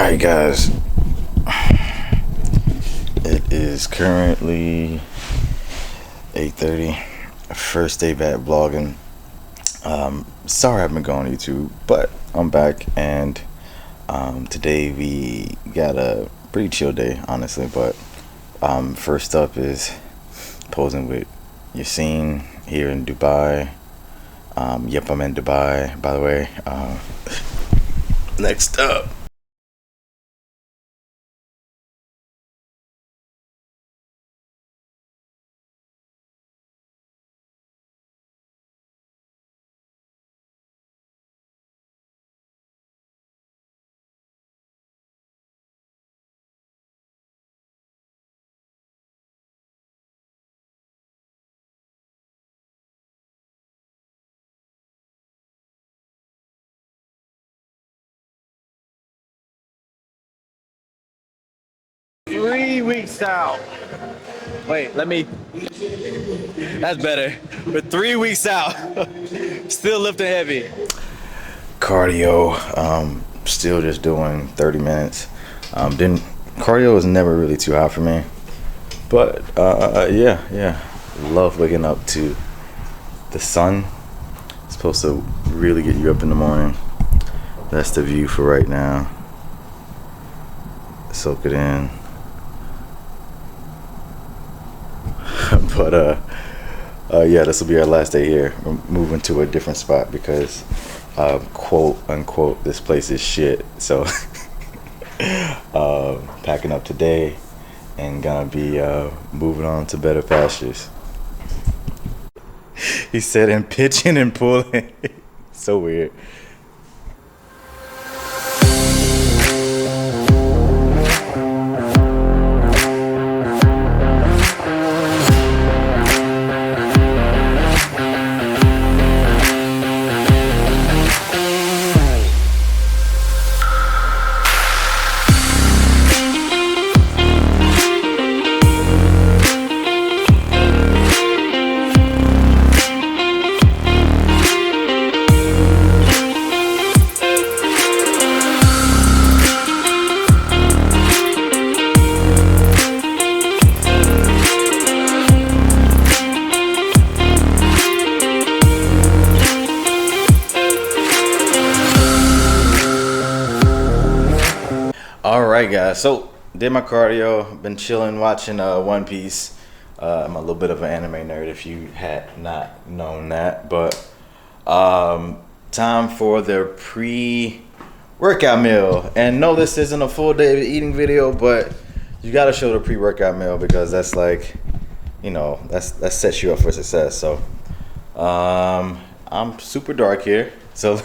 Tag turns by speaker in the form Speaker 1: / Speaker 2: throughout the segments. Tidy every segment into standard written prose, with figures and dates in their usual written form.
Speaker 1: Alright guys, it is currently 8:30, first day back vlogging. Sorry I've been going on YouTube, but I'm back, and today we got a pretty chill day, honestly. But first up is posing with Yassine here in Dubai. Yep, I'm in Dubai, by the way. Next up,
Speaker 2: Weeks out. Wait, that's better. We're 3 weeks out. Still lifting heavy.
Speaker 1: cardio. Still just doing 30 minutes. Cardio was never really too hot for me, but yeah. Love waking up to the sun. It's supposed to really get you up in the morning. That's the view for right now. Soak it in. But yeah, this will be our last day here. We're moving to a different spot because quote unquote this place is shit. So packing up today and gonna be moving on to better pastures. He said, and pitching and pulling. So weird. Alright guys, so did my cardio, been chilling watching One Piece. I'm a little bit of an anime nerd if you had not known that, but time for the pre-workout meal. And no, this isn't a full day eating video, but you gotta show the pre-workout meal because that's like, you know, that sets you up for success. So I'm super dark here, so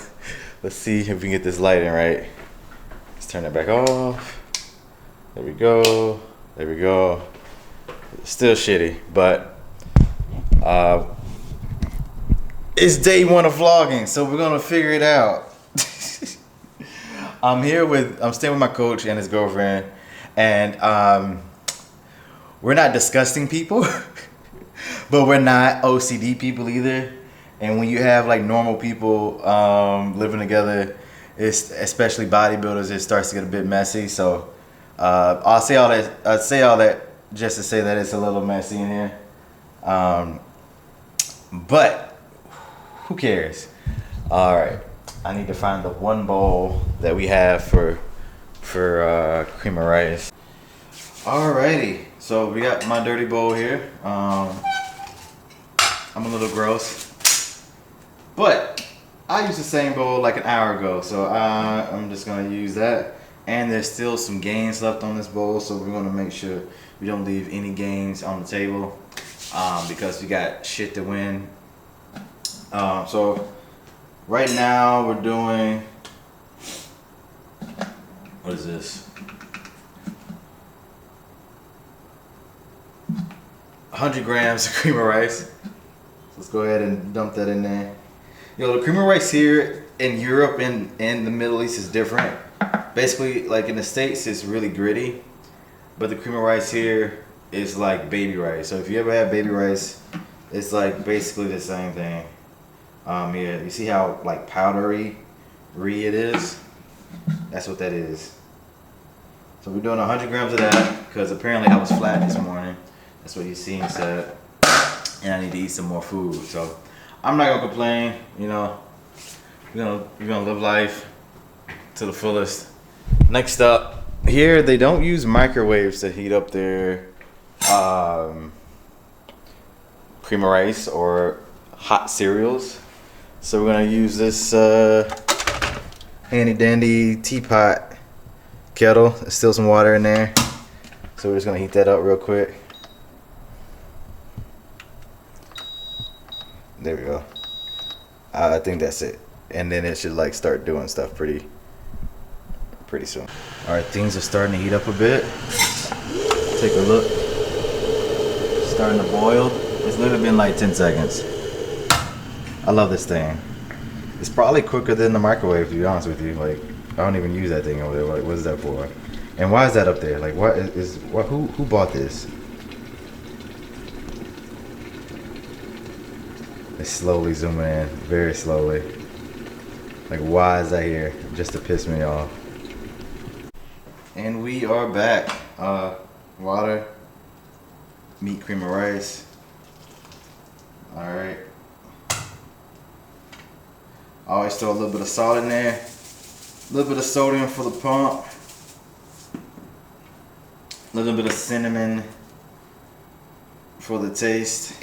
Speaker 1: let's see if we can get this lighting right. Let's turn it back off. There we go. There we go. Still shitty, but it's day one of vlogging, so we're gonna figure it out. I'm staying with my coach and his girlfriend, and we're not disgusting people, but we're not OCD people either. And when you have like normal people living together, especially bodybuilders, it starts to get a bit messy. So I'll say all that just to say that it's a little messy in here, but who cares? All right, I need to find the one bowl that we have for cream of rice. Alrighty, so we got my dirty bowl here. I'm a little gross, but I used the same bowl like an hour ago, so I'm just gonna use that. And there's still some gains left on this bowl, so we're gonna make sure we don't leave any gains on the table because we got shit to win. So right now we're doing, what is this? 100 grams of cream of rice. So let's go ahead and dump that in there. Yo, the cream of rice here in Europe and the Middle East is different. Basically, like in the States, it's really gritty, but the cream of rice here is like baby rice. So if you ever had baby rice, it's like basically the same thing. Yeah, you see how like powdery it is? That's what that is. So we're doing 100 grams of that because apparently I was flat this morning. That's what he's seen said. And I need to eat some more food. So I'm not gonna complain. You know, we're gonna live life to the fullest. Next up, here they don't use microwaves to heat up their cream of rice or hot cereals. So we're gonna use this handy dandy teapot kettle. There's still some water in there. So we're just gonna heat that up real quick. There we go. I think that's it. And then it should like start doing stuff pretty soon. All right, things are starting to heat up a bit. Take a look. Starting to boil. It's literally been like 10 seconds. I love this thing. It's probably quicker than the microwave, to be honest with you. Like, I don't even use that thing over there. Like, what is that for? And why is that up there? Like, who bought this? It's slowly zooming in, very slowly. Like, why is that here? Just to piss me off. And we are back. Water, meat, cream of rice. All right. I always throw a little bit of salt in there, a little bit of sodium for the pump, a little bit of cinnamon for the taste.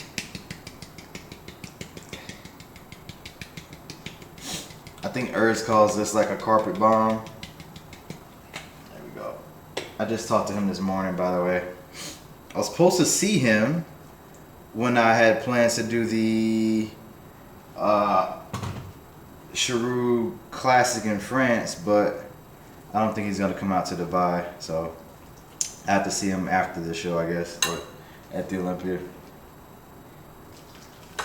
Speaker 1: I think RYSE calls this like a carpet bomb. There we go. I just talked to him this morning, by the way. I was supposed to see him when I had plans to do the Chula Classic in France, but I don't think he's gonna come out to Dubai, so I have to see him after the show, I guess, or at the Olympia. A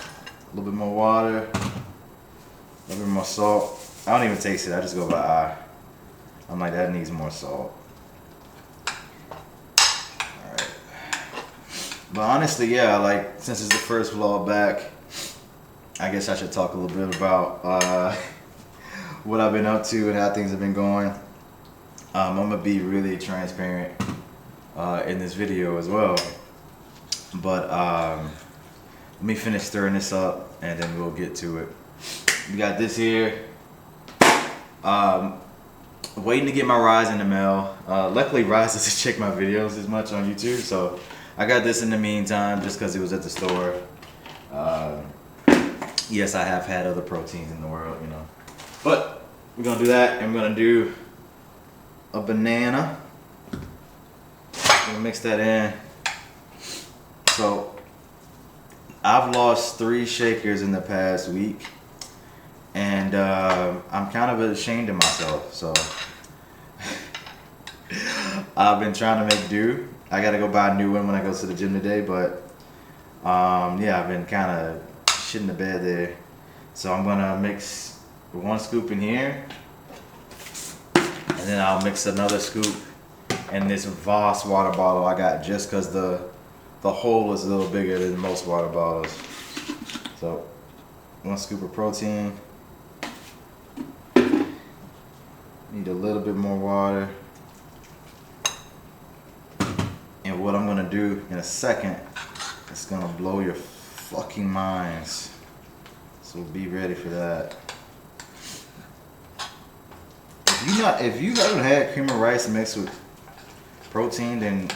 Speaker 1: little bit more water, a little bit more salt. I don't even taste it, I just go by eye. I'm like, that needs more salt. Alright. But honestly, yeah, like, since it's the first vlog back, I guess I should talk a little bit about what I've been up to and how things have been going. I'm gonna be really transparent in this video as well. But let me finish stirring this up and then we'll get to it. We got this here. Waiting to get my RYSE in the mail. Luckily, RYSE doesn't check my videos as much on YouTube, so I got this in the meantime just because it was at the store. Yes, I have had other proteins in the world, you know. But we're gonna do that, and we're gonna do a banana. I'm gonna mix that in. So I've lost 3 shakers in the past week, and I'm kind of ashamed of myself. So I've been trying to make do. I gotta go buy a new one when I go to the gym today, but yeah, I've been kind of shitting the bed there. So I'm gonna mix 1 scoop in here, and then I'll mix another scoop in this Voss water bottle I got just because the hole is a little bigger than most water bottles. So 1 scoop of protein. Need a little bit more water. And what I'm gonna do in a second, it's gonna blow your fucking minds. So be ready for that. If you haven't had cream of rice mixed with protein, then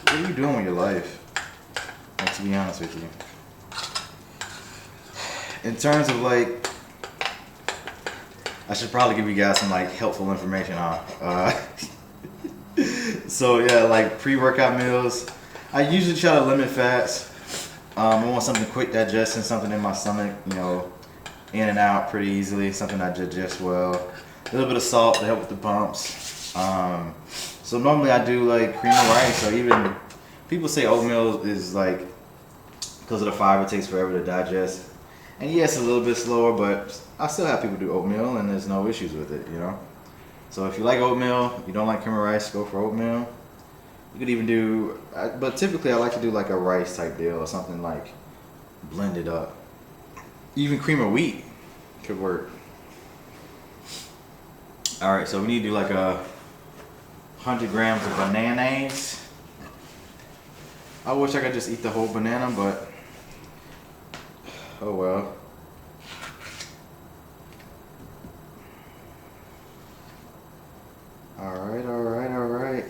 Speaker 1: what are you doing with your life? Like, to be honest with you. In terms of like, I should probably give you guys some like helpful information on. So yeah, like pre-workout meals. I usually try to limit fats. I want something quick digestion, something in my stomach, you know, in and out pretty easily, something I digest well. A little bit of salt to help with the pumps. So normally I do like cream of rice, or even people say oatmeal is like, because of the fiber, it takes forever to digest. And yes, a little bit slower, but I still have people do oatmeal and there's no issues with it, you know. So if you like oatmeal, you don't like cream of rice, go for oatmeal. You could even do, but typically I like to do like a rice type deal or something like blended up. Even cream of wheat could work. All right, so we need to do like a 100 grams of bananas. I wish I could just eat the whole banana, but oh well. Alright, alright, alright.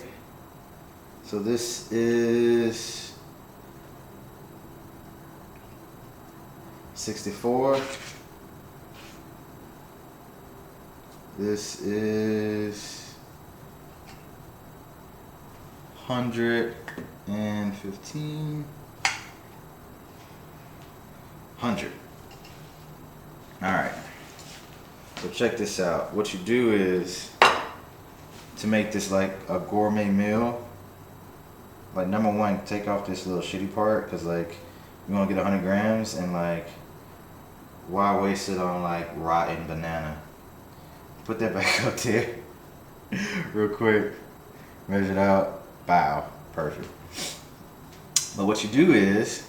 Speaker 1: So this is 64. This is 115. 100. Alright. So check this out. What you do is, to make this like a gourmet meal, like number one, take off this little shitty part, because like you want to get 100 grams, and like why waste it on like rotten banana? Put that back up there real quick, measure it out, bow, perfect. But what you do is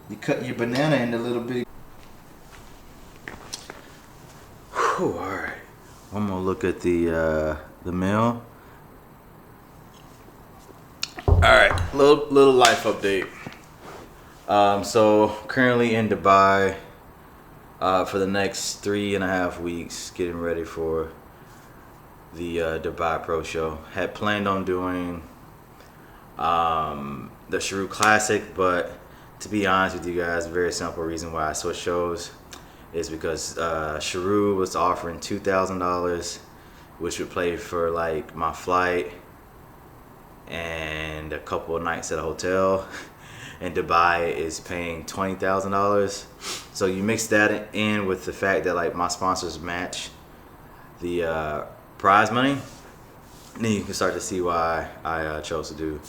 Speaker 1: you cut your banana into little bitty. Whew, all right, one more look at the meal. All right, little life update. So currently in Dubai for the next 3.5 weeks, getting ready for the Dubai Pro Show. Had planned on doing the Shrew Classic, but to be honest with you guys, very simple reason why I switched shows is because Shrew was offering $2,000, which would pay for like my flight and a couple of nights at a hotel. And Dubai is paying $20,000. So you mix that in with the fact that like my sponsors match the prize money, then you can start to see why I chose to do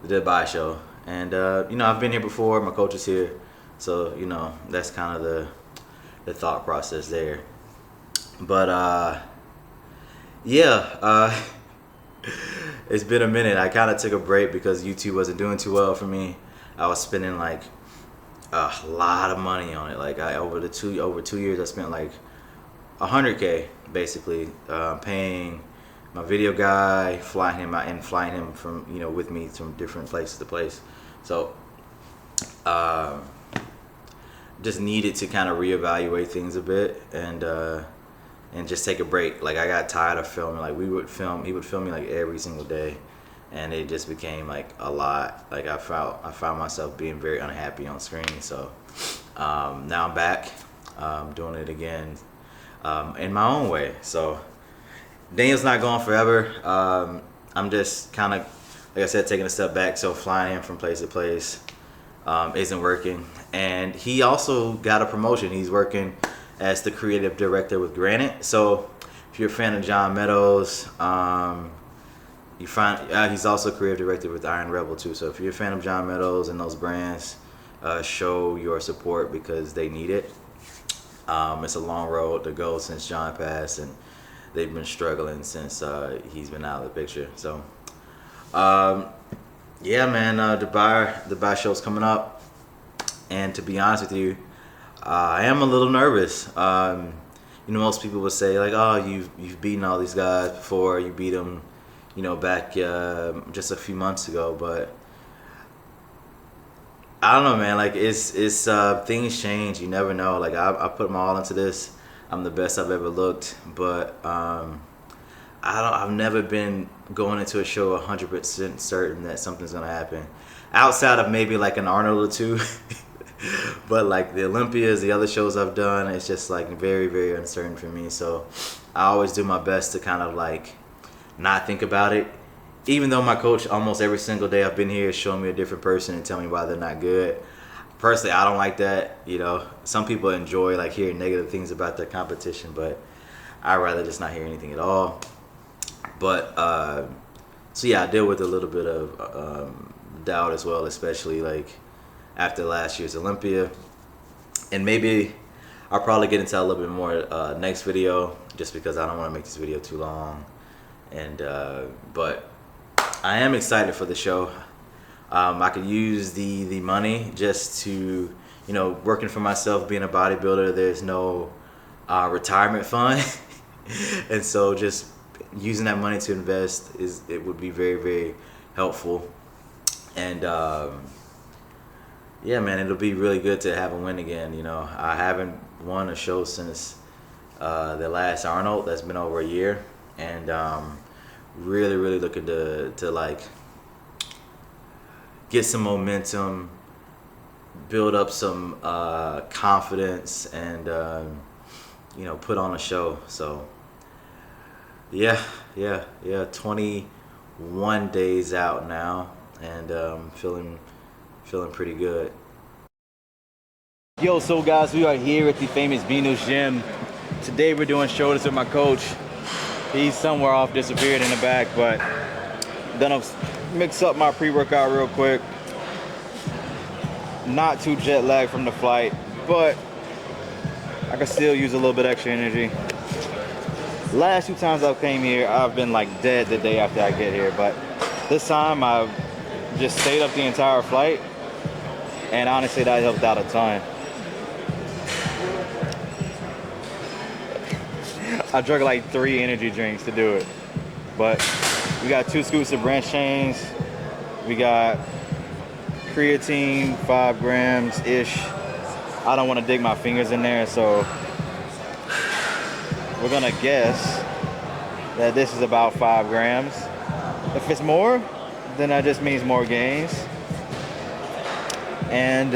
Speaker 1: the Dubai show. And you know, I've been here before, my coach is here, so you know, that's kind of the thought process there. But yeah, it's been a minute. I kind of took a break because YouTube wasn't doing too well for me. I was spending like a lot of money on it. Like over 2 years, I spent like 100K basically, paying my video guy, flying him out, and flying him from, you know, with me from different place to place. So just needed to kind of reevaluate things a bit and just take a break. Like I got tired of filming. Like he would film me like every single day, and it just became like a lot. Like I found myself being very unhappy on screen. So now I'm back doing it again in my own way. So Daniel's not gone forever. I'm just kind of, like I said, taking a step back. So flying him from place to place isn't working. And he also got a promotion. He's working as the creative director with Granite. So if you're a fan of John Meadows, you find he's also creative director with Iron Rebel too. So if you're a fan of John Meadows and those brands, show your support because they need it. It's a long road to go since John passed, and they've been struggling since he's been out of the picture. So yeah, man, Dubai show's coming up, and to be honest with you, I am a little nervous. You know, most people would say like, oh, you've beaten all these guys before. You beat them, you know, back just a few months ago. But I don't know, man. Like it's things change. You never know. Like I put my all into this. I'm the best I've ever looked, but I've never been going into a show 100% certain that something's gonna happen, outside of maybe like an Arnold or two. But like the Olympias, the other shows I've done, it's just like very, very uncertain for me. So I always do my best to kind of like not think about it. Even though my coach almost every single day I've been here is showing me a different person and telling me why they're not good. Personally, I don't like that. You know, some people enjoy like hearing negative things about their competition, but I'd rather just not hear anything at all. But so yeah, I deal with a little bit of doubt as well, especially like after last year's Olympia. And maybe I'll probably get into a little bit more next video, just because I don't want to make this video too long. And but I am excited for the show. I could use the money just to, you know, working for myself, being a bodybuilder, there's no retirement fund. And so just using that money to invest would be very, very helpful. And yeah, man, it'll be really good to have a win again. You know, I haven't won a show since the last Arnold. That's been over a year, and really, really looking to like get some momentum, build up some confidence, and you know, put on a show. So yeah, 21 days out now, and feeling pretty good. Yo, so guys, we are here at the famous Venus Gym. Today we're doing shoulders with my coach. He's somewhere off, disappeared in the back, but gonna mix up my pre-workout real quick. Not too jet lagged from the flight, but I can still use a little bit extra energy. Last 2 times I've came here, I've been like dead the day after I get here, but this time I've just stayed up the entire flight, and honestly that helped out a ton. I drank like 3 energy drinks to do it, but we got 2 scoops of branch chains, we got creatine 5 grams ish. I don't want to dig my fingers in there, so we're gonna guess that this is about 5 grams. If it's more, then that just means more gains. And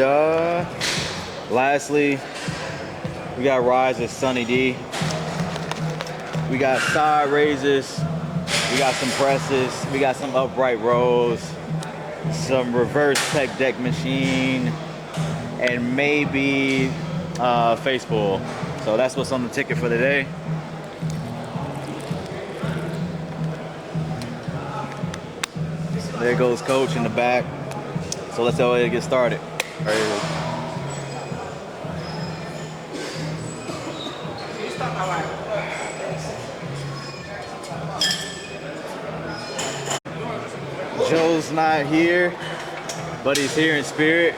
Speaker 1: lastly, we got RYSE Sunny D. We got side raises, we got some presses, we got some upright rows, some reverse tech deck machine, and maybe face pull. So that's what's on the ticket for today. There goes coach in the back. So let's go ahead and get started. Joe's not here, but he's here in spirit.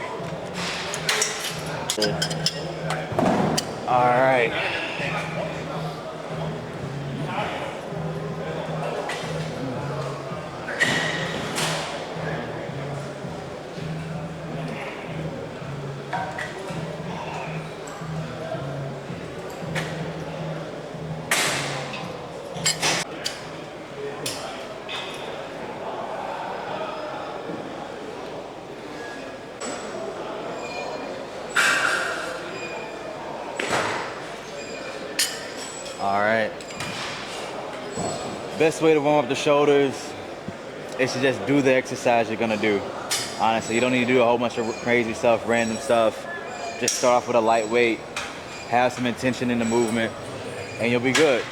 Speaker 1: All right. All right. Best way to warm up the shoulders is to just do the exercise you're gonna do. Honestly, you don't need to do a whole bunch of crazy stuff, random stuff. Just start off with a light weight, have some intention in the movement, and you'll be good.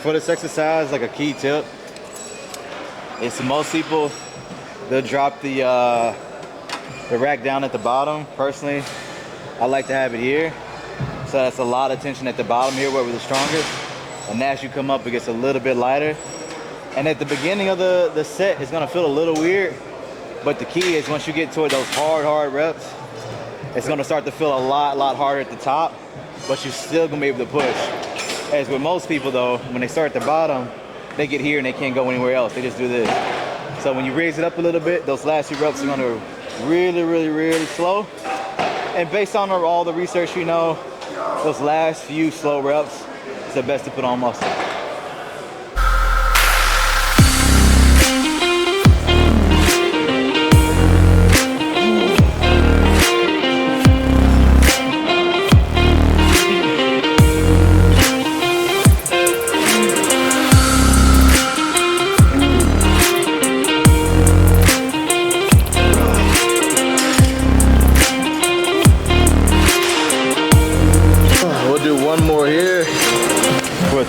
Speaker 1: For this exercise, like a key tip is most people, they'll drop the rack down at the bottom. Personally, I like to have it here, so that's a lot of tension at the bottom here where we're the strongest, and as you come up it gets a little bit lighter. And at the beginning of the set it's gonna feel a little weird, but the key is once you get toward those hard reps, it's gonna start to feel a lot harder at the top, but you're still gonna be able to push. As with most people though, when they start at the bottom, they get here and they can't go anywhere else. They just do this. So when you raise it up a little bit, those last few reps are gonna really slow. And based on all the research you know, those last few slow reps is the best to put on muscle.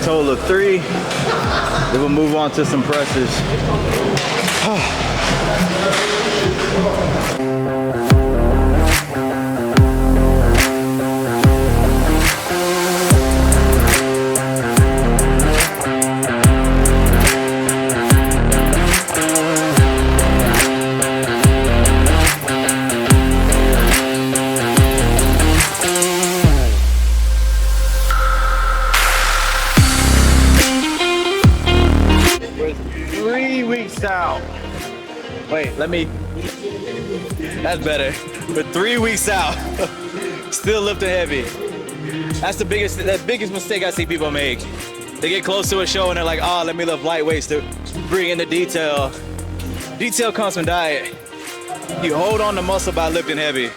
Speaker 1: Total of 3. 3. Then we'll move on to some presses. Out. Wait, let me. That's better. We're 3 weeks out. Still lifting heavy. That's the biggest mistake I see people make. They get close to a show and they're like, oh, let me lift light weights to bring in the detail. Detail comes from diet. You hold on to muscle by lifting heavy.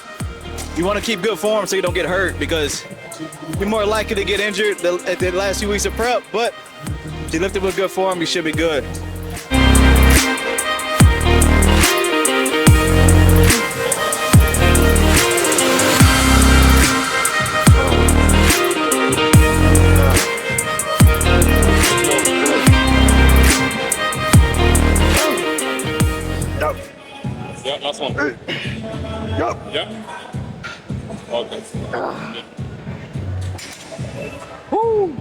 Speaker 1: You want to keep good form so you don't get hurt, because you're more likely to get injured at the last few weeks of prep. But if you lift it with good form, you should be good.
Speaker 3: Yeah, last one.
Speaker 1: Yup.
Speaker 3: Yeah. Okay.
Speaker 1: Woo!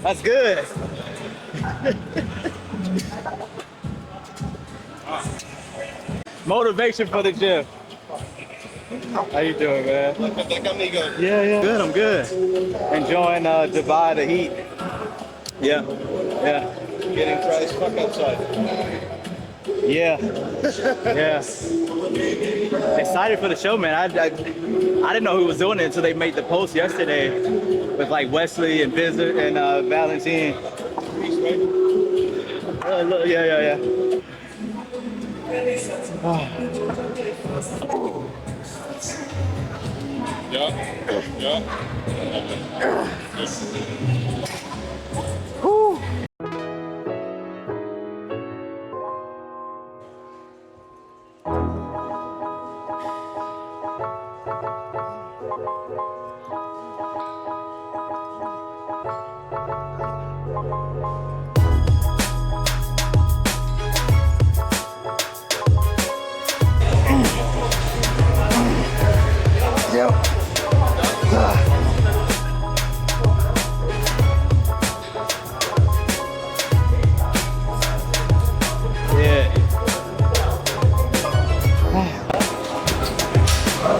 Speaker 1: That's good. Motivation for the gym. How you doing, man? Yeah. Good, I'm good. Enjoying Dubai, the heat. Yeah.
Speaker 3: Getting dry as fuck outside.
Speaker 1: Yeah. Excited for the show, man. I didn't know who was doing it until they made the post yesterday with like Wesley and Visit and Valentine. Yeah.
Speaker 3: Yeah.
Speaker 1: Woo. Yep.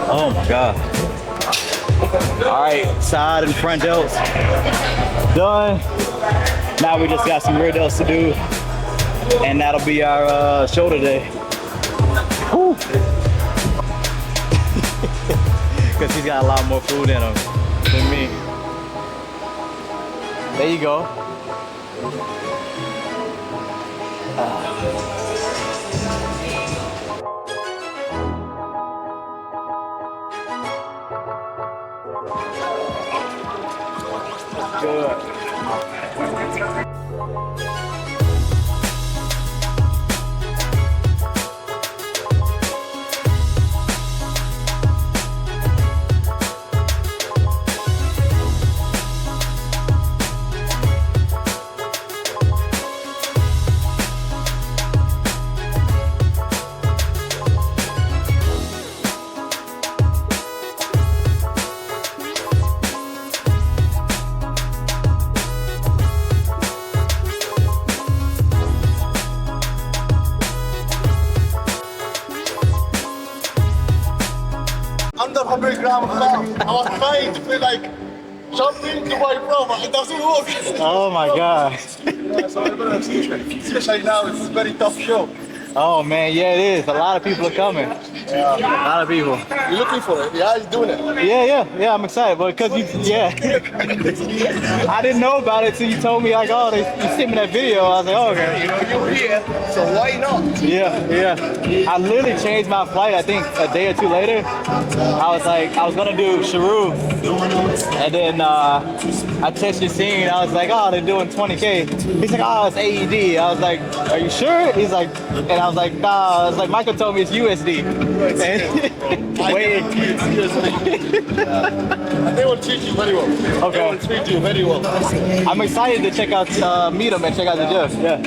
Speaker 1: Oh my God. All right, side and front delts done. Now we just got some rear delts to do, and that'll be our shoulder day. Because he's got a lot more food in him than me. There you go. Good.
Speaker 4: Under 100 grams of fat. I was trying to feel like jumping to my pro, but it doesn't work.
Speaker 1: Oh my God.
Speaker 4: Especially now, it's a very tough show.
Speaker 1: Oh man, yeah it is. A lot of people are coming.
Speaker 4: Yeah.
Speaker 1: A lot of people.
Speaker 4: You're looking for it. Yeah, he's doing it.
Speaker 1: Yeah, I'm excited, but because I didn't know about it till you told me, like, oh, you sent me that video. I was like, oh, okay.
Speaker 4: You know, you're here, so why not?
Speaker 1: Yeah. I literally changed my flight, I think, a day or two later. I was gonna do Sharu, and then I texted Scene. I was like, oh, they're doing 20K. He's like, oh, it's AED. I was like, are you sure? He's like, and I was like, nah. I was like, Michael told me it's USD. Wait.
Speaker 4: They will treat you very well.
Speaker 1: Okay.
Speaker 4: They will treat you very well.
Speaker 1: I'm excited to check out, meet him and check out the gym. Yeah.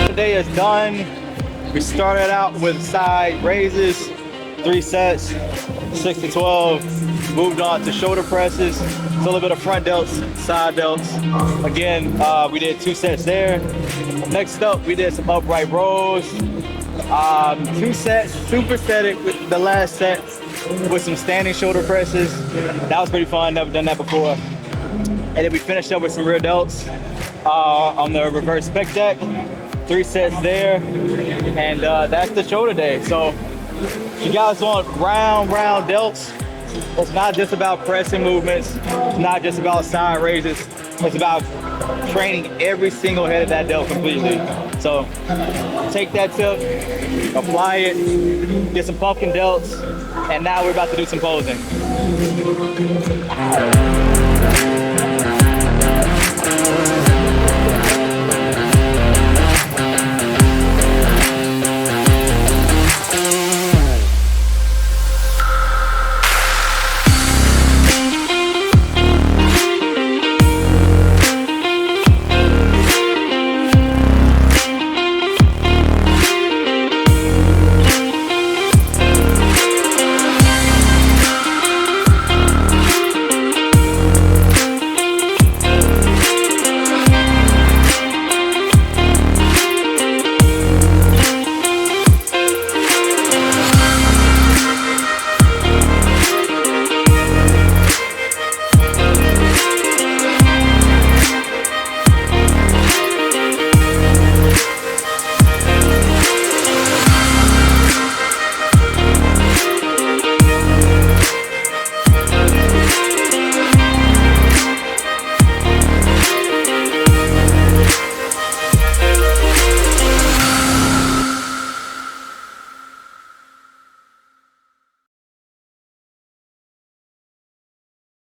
Speaker 1: Today is done. We started out with side raises, 3 sets, 6 to 12. Moved on to shoulder presses, a little bit of front delts, side delts. Again, we did 2 sets there. Next up, we did some upright rows. 2 sets, superset with the last set with some standing shoulder presses. That was pretty fun, never done that before. And then we finished up with some rear delts on the reverse pec deck. 3 sets there, and that's the shoulder day. So if you guys want round delts, it's not just about pressing movements, it's not just about side raises, it's about training every single head of that delt completely. So take that tip, apply it, get some pumpkin delts, and now we're about to do some posing.